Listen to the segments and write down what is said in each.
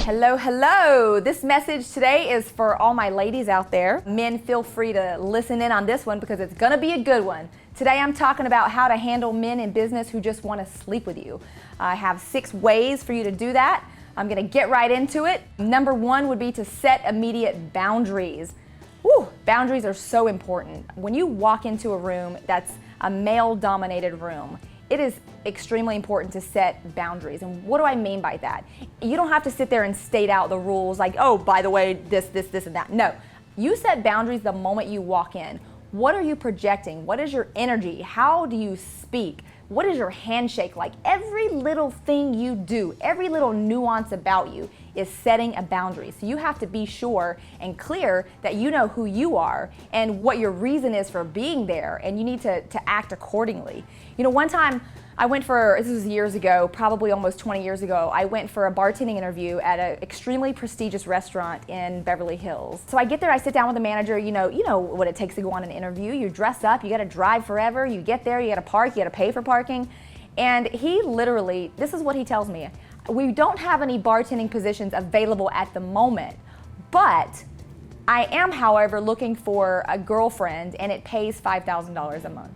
Hello, hello. This message today is for all my ladies out there. Men, feel free to listen in on this one because it's gonna be a good one. Today I'm talking about how to handle men in business who just wanna sleep with you. I have 6 ways for you to do that. I'm gonna get right into it. Number 1 would be to set immediate boundaries. Woo, boundaries are so important. When you walk into a room that's a male-dominated room, it is extremely important to set boundaries. And what do I mean by that? You don't have to sit there and state out the rules like, oh, by the way, this, and that. No, you set boundaries the moment you walk in. What are you projecting? What is your energy? How do you speak? What is your handshake like? Every little thing you do, every little nuance about you is setting a boundary. So you have to be sure and clear that you know who you are and what your reason is for being there, and you need to act accordingly. You know, one time I went for, this was years ago, probably almost 20 years ago, I went for a bartending interview at an extremely prestigious restaurant in Beverly Hills. So I get there, I sit down with the manager, you know what it takes to go on an interview. You dress up, you gotta drive forever, you get there, you gotta park, you gotta pay for parking. And he literally, this is what he tells me, we don't have any bartending positions available at the moment, but I am, however, looking for a girlfriend and it pays $5,000 a month.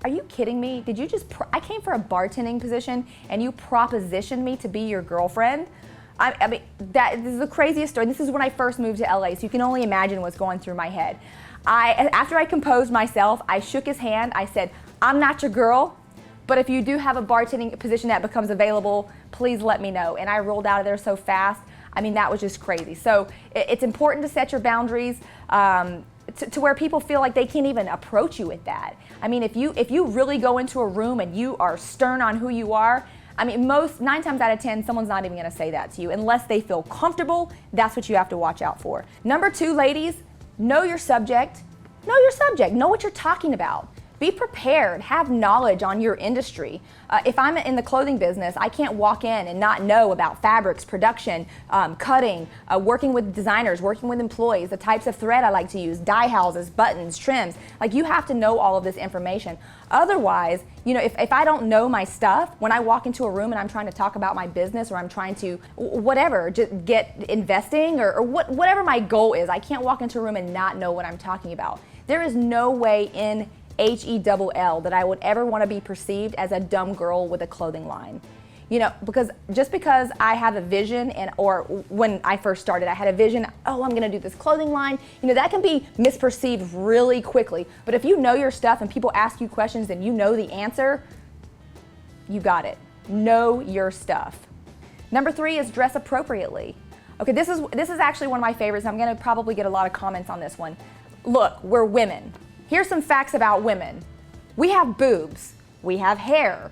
Are you kidding me? Did you just, I came for a bartending position and you propositioned me to be your girlfriend? I mean, this is the craziest story. This is when I first moved to LA, so you can only imagine what's going through my head. After I composed myself, I shook his hand. I said, I'm not your girl, but if you do have a bartending position that becomes available, please let me know. And I rolled out of there so fast. I mean, that was just crazy. So it's important to set your boundaries. To where people feel like they can't even approach you with that. I mean, if you really go into a room and you are stern on who you are, I mean, 9 times out of 10, someone's not even gonna say that to you unless they feel comfortable. That's what you have to watch out for. Number 2, ladies, know your subject. Know your subject, know what you're talking about. Be prepared, have knowledge on your industry. If I'm in the clothing business, I can't walk in and not know about fabrics, production, cutting, working with designers, working with employees, the types of thread I like to use, dye houses, buttons, trims. Like, you have to know all of this information. Otherwise, you know, if I don't know my stuff, when I walk into a room and I'm trying to talk about my business or I'm trying to, whatever, just get investing or whatever my goal is, I can't walk into a room and not know what I'm talking about. There is no way in HELL that I would ever want to be perceived as a dumb girl with a clothing line. You know, because I have a vision, or when I first started, I had a vision, oh, I'm gonna do this clothing line, you know, that can be misperceived really quickly. But if you know your stuff and people ask you questions and you know the answer, you got it. Know your stuff. Number 3 is dress appropriately. Okay, this is actually one of my favorites. I'm gonna probably get a lot of comments on this one. Look, we're women. Here's some facts about women. We have boobs, we have hair,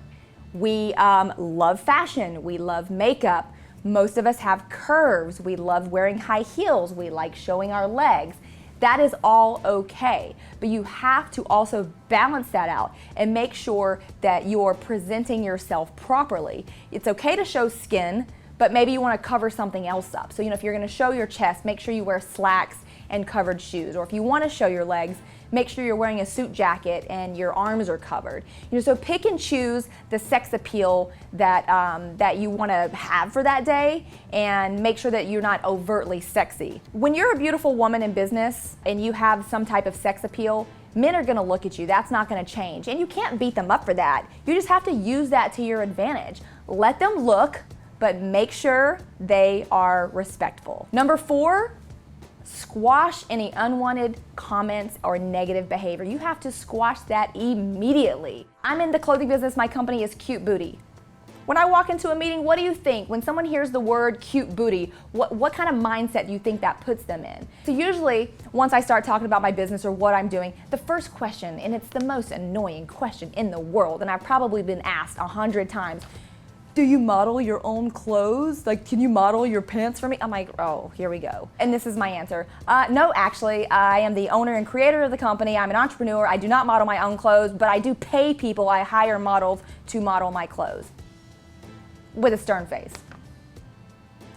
we love fashion, we love makeup. Most of us have curves, we love wearing high heels, we like showing our legs. That is all okay, but you have to also balance that out and make sure that you're presenting yourself properly. It's okay to show skin, but maybe you want to cover something else up. So, you know, if you're going to show your chest, make sure you wear slacks and covered shoes. Or if you want to show your legs, make sure you're wearing a suit jacket and your arms are covered. You know, so pick and choose the sex appeal that you want to have for that day, and make sure that you're not overtly sexy. When you're a beautiful woman in business and you have some type of sex appeal, men are going to look at you. That's not going to change, and you can't beat them up for that. You just have to use that to your advantage. Let them look, but make sure they are respectful. Number 4, squash any unwanted comments or negative behavior. You have to squash that immediately. I'm in the clothing business. My company is Cute Booty. When I walk into a meeting, what do you think? When someone hears the word cute booty, what kind of mindset do you think that puts them in? So usually, once I start talking about my business or what I'm doing, the first question, and it's the most annoying question in the world, and I've probably been asked 100 times, do you model your own clothes? Like, can you model your pants for me? I'm like, oh, here we go. And this is my answer. No, actually, I am the owner and creator of the company. I'm an entrepreneur. I do not model my own clothes, but I do pay people. I hire models to model my clothes. With a stern face.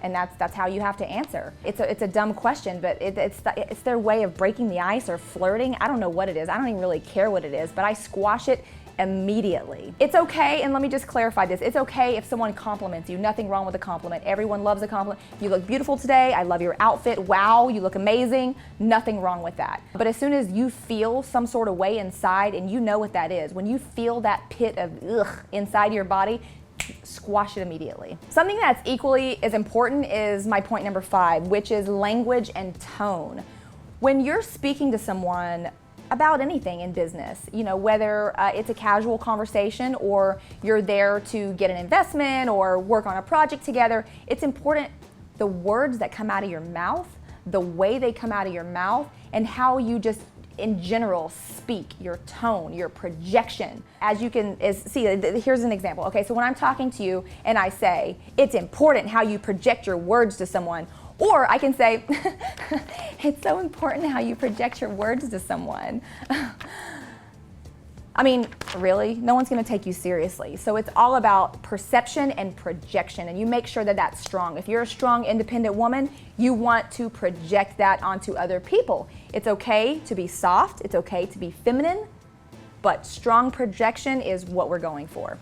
And that's how you have to answer. It's a dumb question, but it's their way of breaking the ice or flirting. I don't know what it is. I don't even really care what it is, but I squash it immediately. It's okay, and let me just clarify this, it's okay if someone compliments you. Nothing wrong with a compliment. Everyone loves a compliment. You look beautiful today. I love your outfit. Wow, you look amazing. Nothing wrong with that. But as soon as you feel some sort of way inside, and you know what that is, when you feel that pit of ugh inside your body, squash it immediately. Something that's equally as important is my point number 5, which is language and tone. When you're speaking to someone about anything in business, you know, whether it's a casual conversation or you're there to get an investment or work on a project together, it's important the words that come out of your mouth, the way they come out of your mouth, and how you just in general speak, your tone, your projection. As you can see, here's an example. Okay, so when I'm talking to you and I say, it's important how you project your words to someone, or I can say, it's so important how you project your words to someone. I mean, really, no one's gonna take you seriously. So it's all about perception and projection, and you make sure that that's strong. If you're a strong, independent woman, you want to project that onto other people. It's okay to be soft, it's okay to be feminine, but strong projection is what we're going for.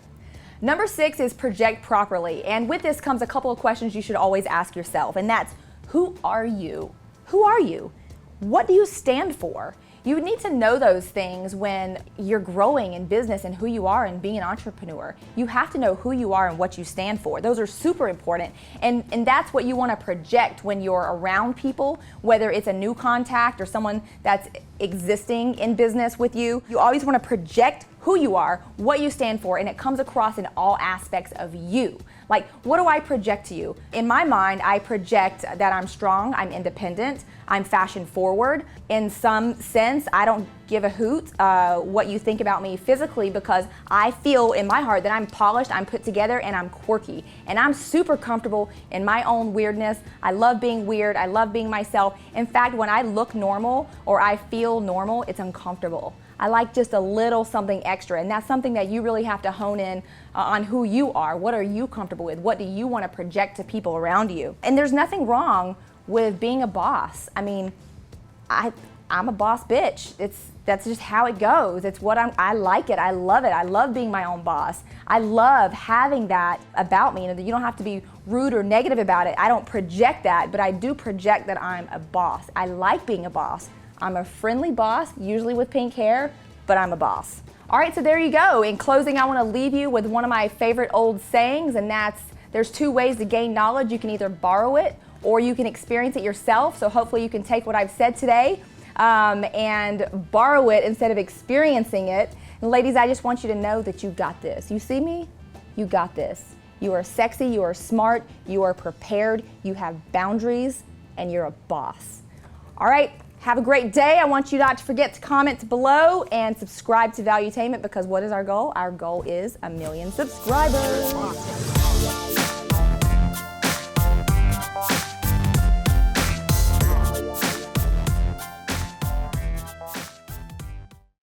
Number 6 is project properly, and with this comes a couple of questions you should always ask yourself, and that's, who are you? Who are you? What do you stand for? You need to know those things when you're growing in business and who you are and being an entrepreneur. You have to know who you are and what you stand for. Those are super important, and that's what you want to project when you're around people, whether it's a new contact or someone that's existing in business with you. You always want to project who you are, what you stand for, and it comes across in all aspects of you. Like, what do I project to you? In my mind, I project that I'm strong, I'm independent, I'm fashion forward. In some sense, I don't give a hoot what you think about me physically, because I feel in my heart that I'm polished, I'm put together, and I'm quirky. And I'm super comfortable in my own weirdness. I love being weird, I love being myself. In fact, when I look normal or I feel normal, it's uncomfortable. I like just a little something extra, and that's something that you really have to hone in on who you are. What are you comfortable with? What do you want to project to people around you? And there's nothing wrong with being a boss. I mean, I'm a boss bitch. That's just how it goes. It's what I like it. I love it. I love being my own boss. I love having that about me. You know, you don't have to be rude or negative about it. I don't project that, but I do project that I'm a boss. I like being a boss. I'm a friendly boss, usually with pink hair, but I'm a boss. All right, so there you go. In closing, I want to leave you with one of my favorite old sayings, and that's, there's 2 ways to gain knowledge. You can either borrow it or you can experience it yourself. So hopefully you can take what I've said today and borrow it instead of experiencing it. And ladies, I just want you to know that you got this. You see me? You got this. You are sexy, you are smart, you are prepared, you have boundaries, and you're a boss. All right. Have a great day. I want you not to forget to comment below and subscribe to Valuetainment, because what is our goal? Our goal is 1 million subscribers.